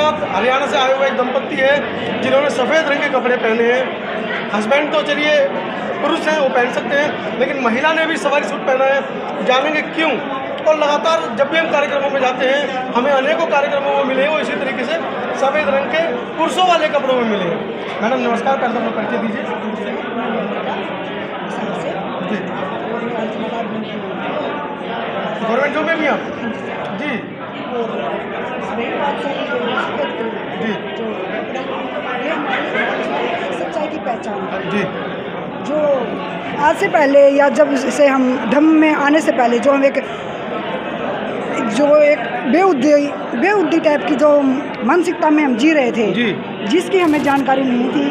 साथ हरियाणा से आए हुए एक दंपत्ति है जिन्होंने सफ़ेद रंग के कपड़े पहने हैं। हस्बैंड तो चलिए पुरुष हैं, वो पहन सकते हैं, लेकिन महिला ने भी सवारी सूट पहना है। जानेंगे क्यों। और लगातार जब भी हम कार्यक्रमों में जाते हैं, हमें अनेकों कार्यक्रमों में मिले वो इसी तरीके से सफ़ेद रंग के पुरुषों वाले कपड़ों में मिले हैं। मैडम नमस्कार, पहले अपना परिचय दीजिए। गवर्नमेंट जॉब में भी आप जी जी सच्चाई की पहचान जी जो आज से पहले या जब से हम धम्म में आने से पहले जो हम एक बेउद्दी टाइप की जो मानसिकता में हम जी रहे थे जी जिसकी हमें जानकारी नहीं थी,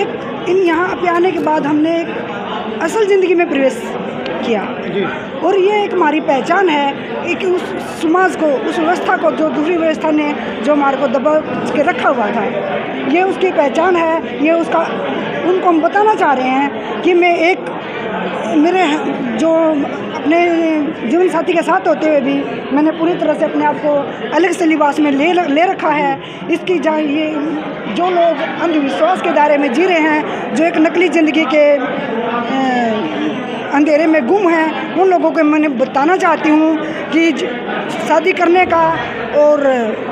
एक इन यहाँ पे आने के बाद हमने एक असल ज़िंदगी में प्रवेश किया जी और ये एक हमारी पहचान है कि उस समाज को, उस व्यवस्था को, जो दूसरी व्यवस्था ने जो हमारे को दबा के रखा हुआ था, ये उसकी पहचान है। ये उसका उनको हम बताना चाह रहे हैं कि मैं एक मेरे जो अपने जीवन साथी के साथ होते हुए भी मैंने पूरी तरह से अपने आप को अलग से लिबास में ले रखा है। इसकी ये जो लोग अंधविश्वास के दायरे में जी रहे हैं, जो एक नकली ज़िंदगी के अंधेरे में गुम हैं, उन लोगों को मैंने बताना चाहती हूँ कि शादी करने का और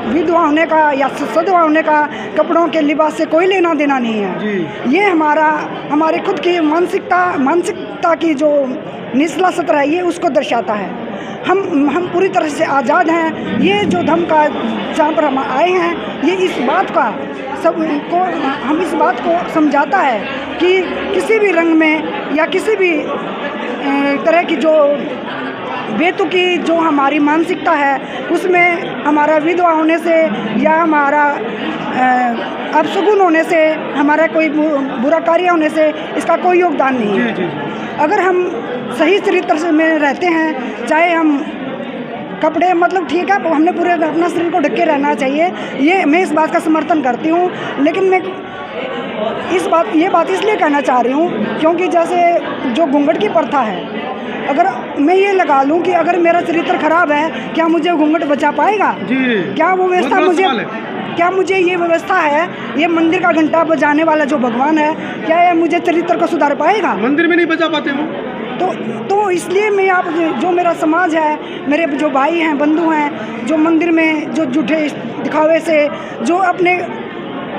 विधवा होने का या सधवा होने का कपड़ों के लिबास से कोई लेना देना नहीं है जी। ये हमारे खुद की मानसिकता की जो निचला सत्र है, ये उसको दर्शाता है। हम पूरी तरह से आज़ाद हैं। ये जो धम्म का जहाँ पर हम आए हैं, ये इस बात को समझाता है कि किसी भी रंग में या किसी भी तरह की जो बेतुकी जो हमारी मानसिकता है, उसमें हमारा विधवा होने से या हमारा अपशगुन होने से, हमारा कोई बुरा कार्य होने से इसका कोई योगदान नहीं है। अगर हम सही चरित्र में रहते हैं, चाहे हम कपड़े मतलब ठीक है, हमने पूरे अपना शरीर को ढक के रहना चाहिए, ये मैं इस बात का समर्थन करती हूँ। लेकिन मैं ये बात इसलिए कहना चाह रही हूँ क्योंकि जैसे जो घूंघट की प्रथा है, अगर मैं ये लगा लूँ कि अगर मेरा चरित्र खराब है, क्या मुझे घूंघट बचा पाएगा? क्या वो व्यवस्था मुझे ये व्यवस्था है, ये मंदिर का घंटा बजाने वाला जो भगवान है, क्या ये मुझे चरित्र को सुधार पाएगा? मंदिर में नहीं बचा पाते वो तो इसलिए मैं आप जो मेरा समाज है, मेरे जो भाई हैं, बंधु हैं, जो मंदिर में जो झूठे दिखावे से, जो अपने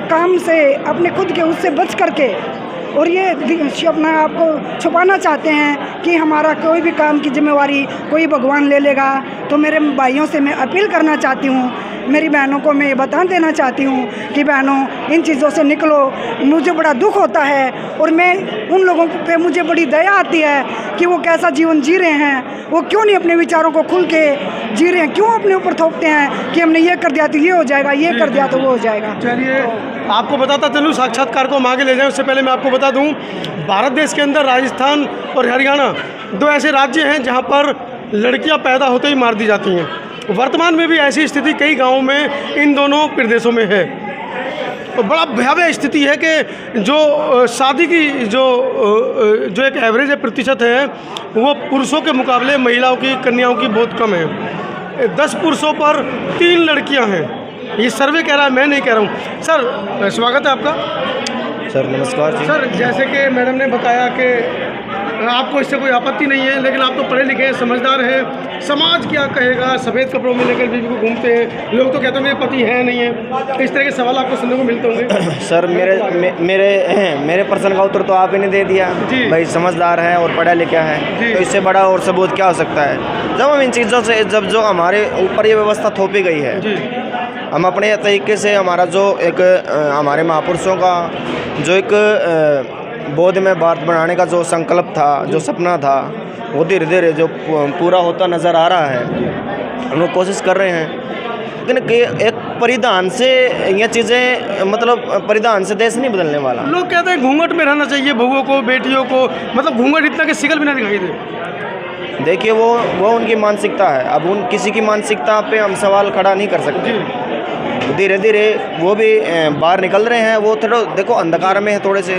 काम से, अपने खुद के उससे बच करके और ये अपना आपको छुपाना चाहते हैं कि हमारा कोई भी काम की जिम्मेवारी कोई भगवान ले लेगा, तो मेरे भाइयों से मैं अपील करना चाहती हूँ, मेरी बहनों को मैं ये बता देना चाहती हूँ कि बहनों, इन चीज़ों से निकलो। मुझे बड़ा दुख होता है और मैं उन लोगों पे मुझे बड़ी दया आती है कि वो कैसा जीवन जी रहे हैं, वो क्यों नहीं अपने विचारों को खुल के जी रहे हैं, क्यों अपने ऊपर थोपते हैं कि हमने ये कर दिया तो ये हो जाएगा, ये कर दिया तो वो हो जाएगा। चलिए आपको बताता चलूँ, साक्षात्कार को हम आगे ले जाएं उससे पहले मैं आपको बता दूं, भारत देश के अंदर राजस्थान और हरियाणा दो ऐसे राज्य हैं जहां पर लड़कियां पैदा होते ही मार दी जाती हैं। वर्तमान में भी ऐसी स्थिति कई गांवों में इन दोनों प्रदेशों में है। तो बड़ा भयावह स्थिति है कि जो शादी की जो एक एवरेज प्रतिशत है, वो पुरुषों के मुकाबले महिलाओं की, कन्याओं की बहुत कम है। 10 पुरुषों पर 3 लड़कियां हैं, ये सर्वे कह रहा है, मैं नहीं कह रहा हूँ। सर स्वागत है आपका। सर नमस्कार जी। सर जैसे कि मैडम ने बताया कि आपको इससे कोई आपत्ति नहीं है, लेकिन आप तो पढ़े लिखे हैं, समझदार हैं, समाज क्या कहेगा, सफ़ेद कपड़ों में लेकर बीवी को घूमते हैं, लोग तो कहते हैं मेरे पति है नहीं है, इस तरह के सवाल आपको सुनने को मिलते होंगे। सर मेरे प्रश्न का उत्तर तो आप ही ने दे दिया भाई, समझदार है और पढ़ा लिखा है, तो इससे बड़ा और सबूत क्या हो सकता है। जब हम इन चीज़ों से जो हमारे ऊपर ये व्यवस्था थोपी गई है, हम अपने तरीके से हमारा जो एक हमारे महापुरुषों का जो एक बौद्ध में भारत बनाने का जो संकल्प था, जो सपना था, वो धीरे धीरे जो पूरा होता नज़र आ रहा है। हम लोग कोशिश कर रहे हैं, लेकिन एक परिधान से ये चीज़ें, मतलब परिधान से देश नहीं बदलने वाला। लोग कहते हैं घूंघट में रहना चाहिए बहुओं को, बेटियों को, मतलब घूंघट इतना कि शिकल भी ना दिखाई दे। देखिए वो उनकी मानसिकता है। अब किसी की मानसिकता पे हम सवाल खड़ा नहीं कर सकते। धीरे धीरे वो भी बाहर निकल रहे हैं। वो थोड़ा देखो अंधकार में है थोड़े से,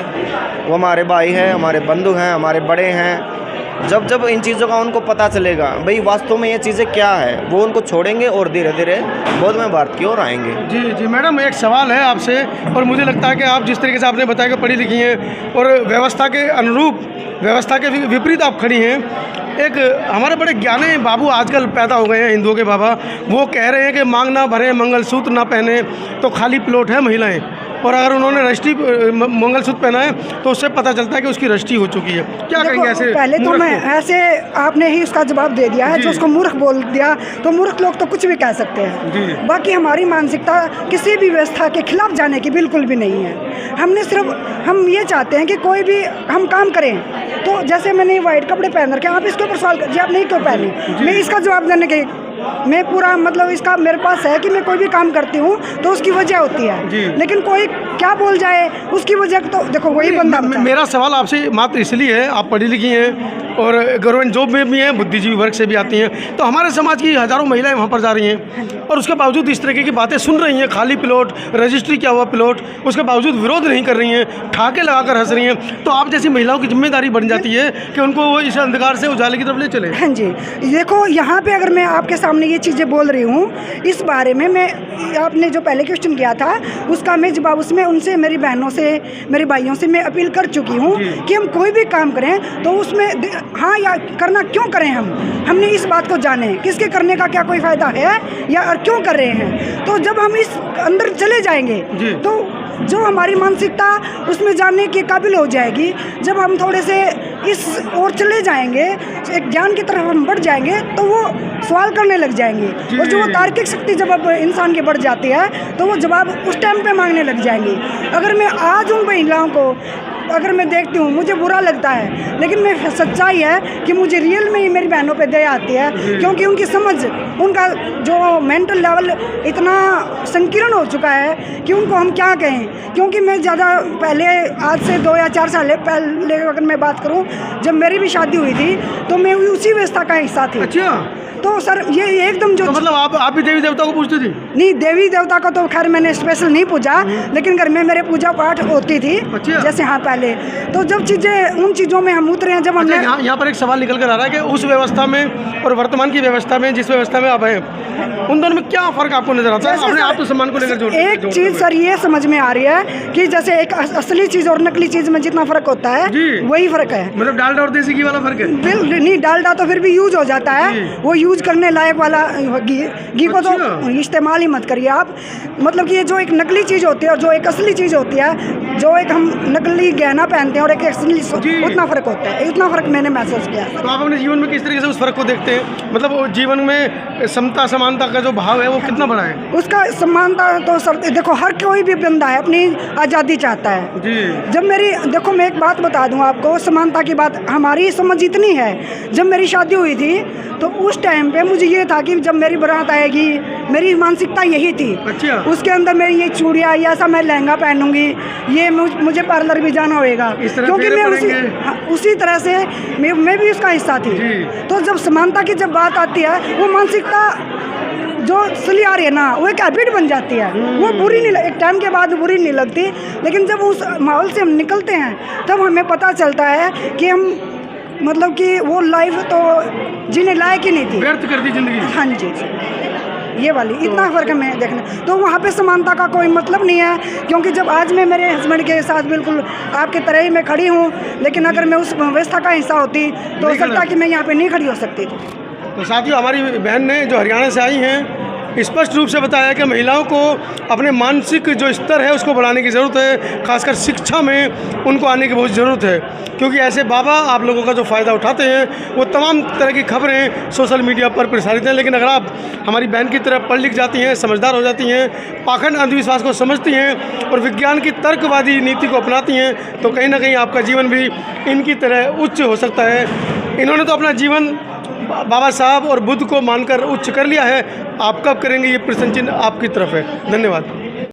वो हमारे भाई हैं, हमारे बंधु हैं, हमारे बड़े हैं, जब जब इन चीज़ों का उनको पता चलेगा भाई वास्तव में ये चीज़ें क्या है, वो उनको छोड़ेंगे और धीरे धीरे बौद्ध भारत की ओर आएंगे। जी जी मैडम, एक सवाल है आपसे, और मुझे लगता है कि आप जिस तरीके से आपने बताया कि पढ़ी लिखी हैं और व्यवस्था के अनुरूप, व्यवस्था के विपरीत आप खड़ी हैं। एक हमारे बड़े ज्ञानी बाबू आजकल पैदा हो गए हैं, हिंदुओं के बाबा, वो कह रहे हैं कि मांग ना भरें, मंगलसूत्र ना पहने तो खाली प्लॉट है महिलाएं, और अगर उन्होंने रष्टी मंगलसूत्र पहना है तो उससे पता चलता है कि उसकी रष्टी हो चुकी है। क्या कहेंगे ऐसे? पहले तो मैं ऐसे, आपने ही उसका जवाब दे दिया है, जो उसको मूर्ख बोल दिया, तो मूर्ख लोग तो कुछ भी कह सकते हैं। बाकी हमारी मानसिकता किसी भी व्यवस्था के खिलाफ जाने की बिल्कुल भी नहीं है। हमने सिर्फ, हम ये चाहते हैं कि कोई भी हम काम करें, तो जैसे मैंने वाइट कपड़े पहन रखे, आप इसके ऊपर सवाल जी आप नहीं क्यों पहने, मैं इसका जवाब देने के, मैं पूरा मतलब इसका मेरे पास है कि मैं कोई भी काम करती हूँ तो उसकी वजह होती है, लेकिन कोई क्या बोल जाए उसकी वजह तो देखो वही बंदा। मेरा सवाल आपसे मात्र इसलिए है, आप पढ़ी लिखी हैं और गवर्नमेंट जॉब में भी हैं, बुद्धिजीवी वर्ग से भी आती हैं, तो हमारे समाज की हज़ारों महिलाएं वहाँ पर जा रही हैं और उसके बावजूद इस तरीके की बातें सुन रही हैं, खाली प्लॉट, रजिस्ट्री क्या हुआ प्लॉट, उसके बावजूद विरोध नहीं कर रही हैं, ठाके लगाकर हंस रही हैं। तो आप जैसी महिलाओं की जिम्मेदारी बन जाती है कि उनको वो इस अंधकार से उजाले की तरफ ले चले। हाँ जी, देखो यहाँ पे अगर मैं आपके सामने ये चीज़ें बोल रही हूँ, इस बारे में मैं, आपने जो पहले क्वेश्चन किया था उसका मैं जवाब उसमें उनसे, मेरी बहनों से, मेरे भाइयों से मैं अपील कर चुकी हूँ कि हम कोई भी काम करें तो उसमें हाँ या करना क्यों करें, हमने इस बात को जाने किसके करने का क्या कोई फ़ायदा है या और क्यों कर रहे हैं। तो जब हम इस अंदर चले जाएंगे तो जो हमारी मानसिकता उसमें जानने के काबिल हो जाएगी। जब हम थोड़े से इस ओर चले जाएंगे, एक ज्ञान की तरफ हम बढ़ जाएंगे, तो वो सवाल करने लग जाएंगे, और जो वो तार्किक शक्ति जब अब इंसान की बढ़ जाती है तो वो जवाब उस टाइम पे मांगने लग जाएंगे। अगर मैं आज उन महिलाओं को अगर मैं देखती हूँ, मुझे बुरा लगता है, लेकिन मैं सच्चाई है कि मुझे रियल में ही मेरी बहनों पे दया आती है, क्योंकि उनकी समझ, उनका जो मेंटल लेवल इतना संकीर्ण हो चुका है कि उनको हम क्या कहें। क्योंकि मैं ज़्यादा पहले, आज से 2 या 4 साल पहले अगर मैं बात करूँ, जब मेरी भी शादी हुई थी तो मैं उसी व्यवस्था का हिस्सा थी। अच्छा, तो सर ये एकदम जो, तो मतलब आप भी देवी देवता को पूजती थी? नहीं, देवी देवता को तो खैर मैंने स्पेशल नहीं पूजा, लेकिन घर में मेरे पूजा पाठ होती थी। अच्छा। जैसे हाँ पहले, तो जब चीज़ें उन चीज़ों में हम उतरे हैं, जब हमने यहाँ पर एक सवाल निकल कर आ रहा है कि उस व्यवस्था में और वर्तमान की व्यवस्था में, जिस व्यवस्था में आप हैं, उन दोनों में क्या फ़र्क आपको नजर आता है? अपने आत्मसम्मान को लेकर एक चीज़ सर ये समझ में आ रही है कि जैसे एक असली चीज़ और नकली चीज़ में जितना फ़र्क होता है वही फ़र्क है। मतलब डालडा और देसी घी वाला फ़र्क है? बिल्कुल नहीं, डालडा तो फिर भी यूज हो जाता है, वो यूज करने लायक वाला घी को तो इस्तेमाल ही मत करिए आप। मतलब कि ये जो एक नकली चीज़ होती है और जो एक असली चीज़ होती है, जो एक हम नकली गहना पहनते हैं और एक असली, उतना फ़र्क होता है, इतना फ़र्क मैंने महसूस किया। तो आप अपने जीवन में किस तरीके से उस फ़र्क को देखते हैं? मतलब जीवन में समता समानता का जो भाव है वो कितना बड़ा है? उसका समानता तो सर देखो, हर कोई भी बंदा है अपनी आज़ादी चाहता है जी। जब मेरी, देखो मैं एक बात बता दूं आपको, समानता की बात हमारी समझ इतनी है, जब मेरी शादी हुई थी तो उस टाइम पे मुझे ये था कि जब मेरी बारात आएगी, मेरी मानसिकता यही थी। अच्छा। उसके अंदर मेरी ये चूड़ियाँ, या ऐसा मैं लहंगा पहनूंगी, ये मुझे पार्लर भी जाना होगा, क्योंकि मैं उसी तरह से मैं भी उसका हिस्सा थी। तो जब समानता की जब बात आती है, वो मानसिकता जो चली आ रही है ना, वो एक हैबिट बन जाती है। वो बुरी नहीं, एक टाइम के बाद बुरी नहीं लगती, लेकिन जब उस माहौल से हम निकलते हैं तब हमें पता चलता है कि हम, मतलब कि वो लाइफ तो जीने लायक ही नहीं थी, व्यर्थ कर दी जिंदगी। हाँ जी, ये वाली इतना फ़र्क हमें देखना। तो वहाँ पे समानता का कोई मतलब नहीं है, क्योंकि जब आज मैं मेरे हस्बैंड के साथ बिल्कुल आपकी तरह ही मैं खड़ी हूँ, लेकिन अगर मैं उस व्यवस्था का हिस्सा होती तो हो सकता कि मैं यहाँ पे नहीं खड़ी हो सकती थी। तो साथियों, हमारी बहन ने जो हरियाणा से आई हैं, स्पष्ट रूप से बताया कि महिलाओं को अपने मानसिक जो स्तर है उसको बढ़ाने की ज़रूरत है, खासकर शिक्षा में उनको आने की बहुत ज़रूरत है, क्योंकि ऐसे बाबा आप लोगों का जो फ़ायदा उठाते हैं, वो तमाम तरह की खबरें सोशल मीडिया पर प्रसारित हैं। लेकिन अगर आप हमारी बहन की तरह पढ़ लिख जाती हैं, समझदार हो जाती हैं, पाखंड अंधविश्वास को समझती हैं और विज्ञान की तर्कवादी नीति को अपनाती हैं, तो कहीं ना कहीं आपका जीवन भी इनकी तरह उच्च हो सकता है। इन्होंने तो अपना जीवन बाबा साहब और बुद्ध को मानकर उच्च कर लिया है, आप कब करेंगे, ये प्रश्न चिन्ह आपकी तरफ है। धन्यवाद।